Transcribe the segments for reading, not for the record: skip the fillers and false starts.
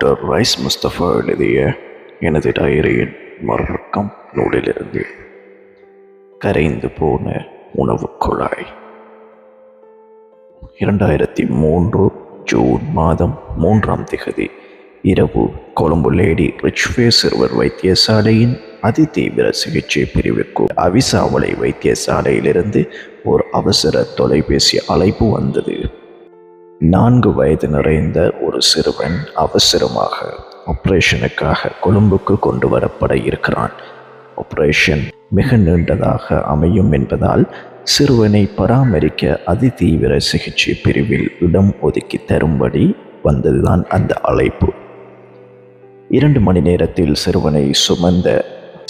Doctor rice Mustafa எழுதிய எனது டைரியின் மறுபக்கம் நூலிலிருந்து கரைந்து போன உணவுக் குழாய். 2003 ஜூன் மாதம் 3ஆம் திகதி இரவு கொழும்பு லேடி ரிச்வே சிறுவர் வைத்தியசாலையின் அதிதீவிர சிகிச்சை பிரிவுக்கு அவிசாவளை வைத்தியசாலையிலிருந்து ஒரு அவசர தொலைபேசி அழைப்பு வந்தது. 4 வயது நிறைந்த ஒரு சிறுவன் அவசரமாக ஆபரேஷனுக்காக கொழும்புக்கு கொண்டு வரப்பட இருக்கிறான். ஆபரேஷன் மிக நீண்டதாக அமையும் என்பதால் சிறுவனை பராமரிக்க அதிதீவிர சிகிச்சை பிரிவில் இடம் ஒதுக்கி தரும்படி வந்ததுதான் அந்த அழைப்பு. 2 மணி நேரத்தில் சிறுவனை சுமந்த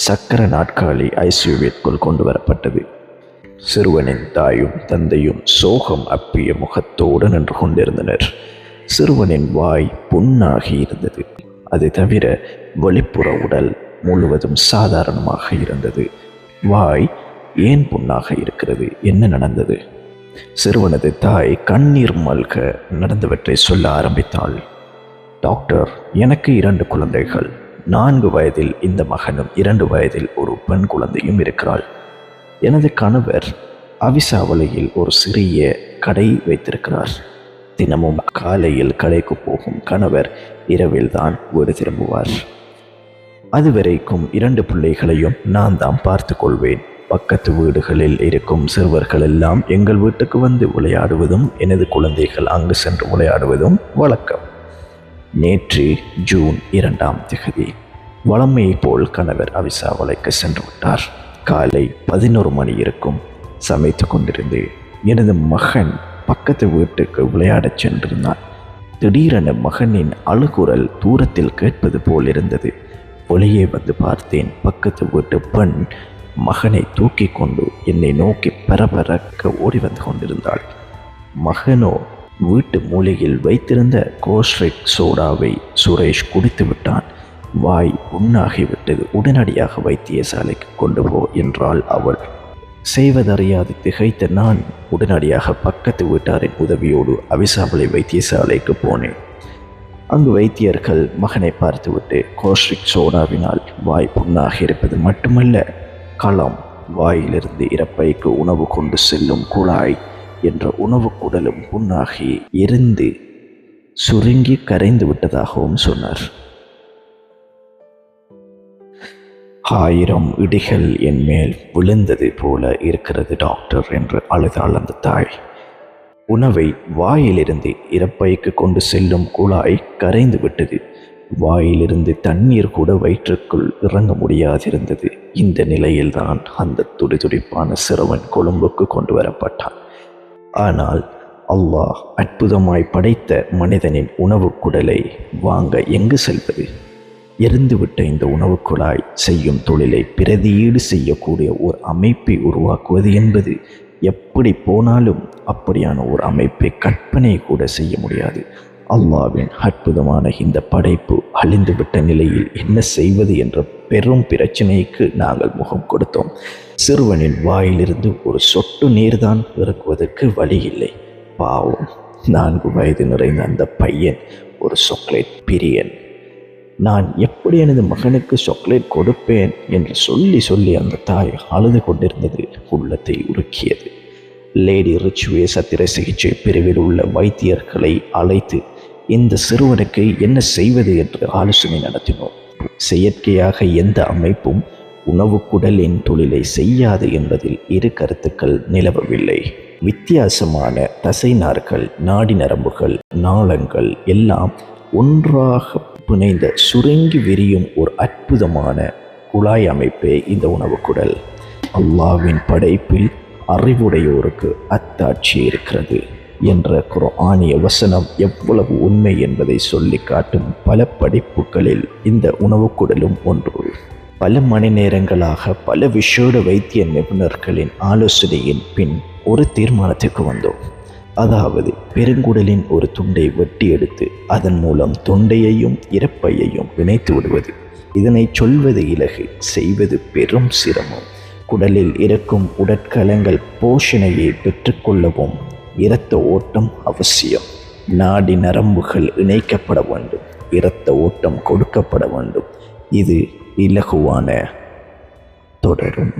சக்கர நாற்காலி ஐசியூவிற்குள் கொண்டு வரப்பட்டது. சிறுவனின் தாயும் தந்தையும் சோகம் அப்பிய முகத்தோடு நின்று கொண்டிருந்தனர். சிறுவனின் வாய் புண்ணாகி இருந்தது. அது தவிர வெளிப்புற உடல் முழுவதும் சாதாரணமாக இருந்தது. வாய் ஏன் புண்ணாக இருக்கிறது? என்ன நடந்தது? சிறுவனது தாய் கண்ணீர் மல்க நடந்தவற்றை சொல்ல ஆரம்பித்தாள். டாக்டர், எனக்கு 2 குழந்தைகள். 4 வயதில் இந்த மகனும் 2 வயதில் ஒரு பெண் குழந்தையும் இருக்கிறாள். எனது கணவர் அவிசாவளையில் ஒரு சிறிய கடை வைத்திருக்கிறார். தினமும் காலையில் கடைக்கு போகும் கணவர் இரவில் தான் வீடு திரும்புவார். அதுவரைக்கும் 2 பிள்ளைகளையும் நான் தான் பார்த்து கொள்வேன். பக்கத்து வீடுகளில் இருக்கும் சிறுவர்கள் எல்லாம் எங்கள் வீட்டுக்கு வந்து விளையாடுவதும் எனது குழந்தைகள் அங்கு சென்று விளையாடுவதும் வழக்கம். நேற்று ஜூன் 2ஆம் திகதி வழமையை போல் கணவர் அவிசாவளைக்கு சென்று விட்டார். காலை 11 மணி இருக்கும். சமைத்து கொண்டிருந்து எனது மகன் பக்கத்து வீட்டுக்கு விளையாடச் சென்றிருந்தான். திடீரென மகனின் அழுகுரல் தூரத்தில் கேட்பது போல் இருந்தது. வெளியே வந்து பார்த்தேன். பக்கத்து வீட்டு பெண் மகனை தூக்கி கொண்டு என்னை நோக்கி பரபரக்க ஓடி வந்து கொண்டிருந்தாள். மகனோ வீட்டு மூலையில் வைத்திருந்த கோஸ்ட்ரிக் சோடாவை சுரேஷ் குடித்து விட்டான். வாய் புண்ணாகிவிட்டது. உடனடியாக வைத்தியசாலைக்கு கொண்டு போ என்றாள் அவள். செய்வதறியாது திகைத்த நான் உடனடியாக பக்கத்து வீட்டாரின் உதவியோடு அவிசாவளை வைத்தியசாலைக்கு போனேன். அங்கு வைத்தியர்கள் மகனை பார்த்துவிட்டு கோஸ்ட்ரிக் சோடாவினால் வாய் புண்ணாகி இருப்பது மட்டுமல்ல, களம், வாயிலிருந்து இறப்பைக்கு உணவு கொண்டு செல்லும் குழாய் என்ற உணவு குடலும் புண்ணாகி எரிந்து சுருங்கி கரைந்து விட்டதாகவும் சொன்னார். 1000 இடிகள் என் மேல் விழுந்தது போல இருக்கிறது டாக்டர் என்று அழுதாள் அந்த தாய். உணவை வாயிலிருந்து இறப்பைக்கு கொண்டு செல்லும் குழாய் கரைந்து விட்டது. வாயிலிருந்து தண்ணீர் கூட வயிற்றுக்குள் இறங்க முடியாதிருந்தது. இந்த நிலையில்தான் அந்த துடிதுடிப்பான சிறுவன் கொழும்புக்கு கொண்டு வரப்பட்டான். ஆனால் அல்லாஹ் அற்புதமாய் படைத்த மனிதனின் உணவு குடலை வாங்க எங்கு செல்வது? எரிந்துவிட்ட இந்த உணவு குழாய் செய்யும் தொழிலை பிரதியீடு செய்யக்கூடிய ஒரு அமைப்பை உருவாக்குவது என்பது எப்படி போனாலும் அப்படியான ஒரு அமைப்பை கற்பனை கூட செய்ய முடியாது. அல்லாஹ்வின் அற்புதமான இந்த படைப்பு அழிந்துவிட்ட நிலையில் என்ன செய்வது என்ற பெரும் பிரச்சனைக்கு நாங்கள் முகம் கொடுத்தோம். சிறுவனின் வாயிலிருந்து ஒரு சொட்டு நீர்தான் இறக்குவதற்கு வழி இல்லை. பாவம், 4 வயது நிறைந்த அந்த பையன் ஒரு சாக்லேட் பிரியன். நான் எப்படி எனது மகனுக்கு சாக்லேட் கொடுப்பேன் என்று சொல்லி அந்த தாய் அழுது கொண்டிருந்தது உள்ளத்தை உருக்கியது. லேடி ரிச்வே சத்திர சிகிச்சை பிரிவில் உள்ள வைத்தியர்களை அழைத்து இந்த சிறுவனுக்கு என்ன செய்வது என்று ஆலோசனை நடத்தினோம். செயற்கையாக எந்த அமைப்பும் உணவு குடலின் தொழிலை செய்யாது என்பதில் 2 கருத்துக்கள் நிலவவில்லை. வித்தியாசமான தசை நார்கள், நாடி நரம்புகள், நாளங்கள் எல்லாம் ஒன்றாக பிணைந்த சுருங்கி விரியும் ஒரு அற்புதமான குழாய் அமைப்பே இந்த உணவு குடல். அல்லாஹ்வின் படைப்பில் அறிவுடையோருக்கு அத்தாட்சி இருக்கிறது என்ற குர்ஆனிய வசனம் எவ்வளவு உண்மை என்பதை சொல்லி காட்டும் பல படிப்புகளில் இந்த உணவு குடலும் ஒன்று. பல மணி நேரங்களாக பல விசேட வைத்திய நிபுணர்களின் ஆலோசனையின் பின் ஒரு தீர்மானத்துக்கு வந்தோம். அதாவது பெருங்குடலின் ஒரு துண்டை வெட்டி எடுத்து அதன் மூலம் தொண்டையையும் இறப்பையையும் இணைத்து விடுவது. இதனை சொல்வது இலகு, செய்வது பெரும் சிரமம். குடலில் இருக்கும் உடற்கலங்கள் போஷணையை பெற்றுக்கொள்ளவும் இரத்த ஓட்டம் அவசியம். நாடி நரம்புகள் இணைக்கப்பட வேண்டும். இரத்த ஓட்டம் கொடுக்கப்பட வேண்டும். இது இலகுவான தொடரும்.